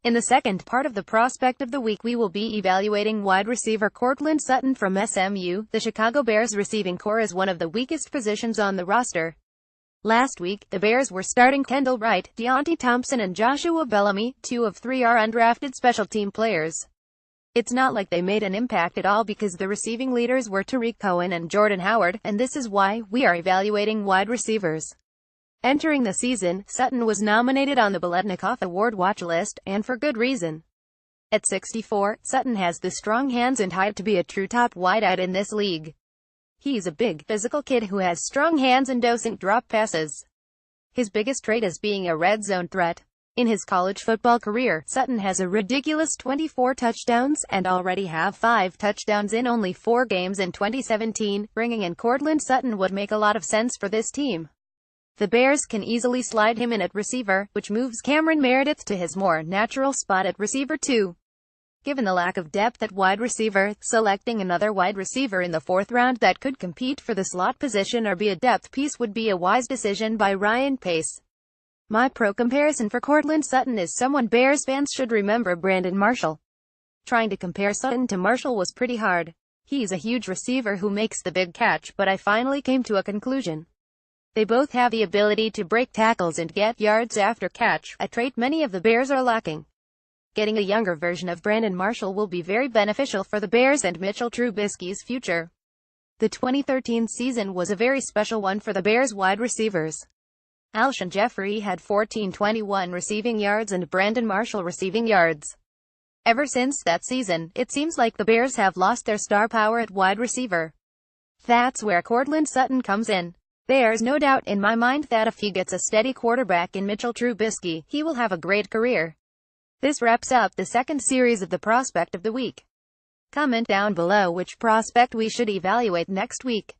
In the second part of the Prospect of the Week, we will be evaluating wide receiver Courtland Sutton from SMU. The Chicago Bears receiving core is one of the weakest positions on the roster. Last week, the Bears were starting Kendall Wright, Deontay Thompson and Joshua Bellamy. 2 of 3 are undrafted special team players. It's not like they made an impact at all because the receiving leaders were Tariq Cohen and Jordan Howard, and this is why we are evaluating wide receivers. Entering the season, Sutton was nominated on the Biletnikoff Award watch list, and for good reason. At 6'4", Sutton has the strong hands and height to be a true top wideout in this league. He's a big, physical kid who has strong hands and doesn't drop passes. His biggest trait is being a red zone threat. In his college football career, Sutton has a ridiculous 24 touchdowns, and already have 5 touchdowns in only 4 games in 2017. Bringing in Courtland Sutton would make a lot of sense for this team. The Bears can easily slide him in at receiver, which moves Cameron Meredith to his more natural spot at receiver 2. Given the lack of depth at wide receiver, selecting another wide receiver in the 4th round that could compete for the slot position or be a depth piece would be a wise decision by Ryan Pace. My pro comparison for Courtland Sutton is someone Bears fans should remember: Brandon Marshall. Trying to compare Sutton to Marshall was pretty hard. He's a huge receiver who makes the big catch, but I finally came to a conclusion. They both have the ability to break tackles and get yards after catch, a trait many of the Bears are lacking. Getting a younger version of Brandon Marshall will be very beneficial for the Bears and Mitchell Trubisky's future. The 2013 season was a very special one for the Bears wide receivers. Alshon Jeffrey had 1421 receiving yards and Brandon Marshall receiving yards. Ever since that season, it seems like the Bears have lost their star power at wide receiver. That's where Courtland Sutton comes in. There's no doubt in my mind that if he gets a steady quarterback in Mitchell Trubisky, he will have a great career. This wraps up the second series of the Prospect of the Week. Comment down below which prospect we should evaluate next week.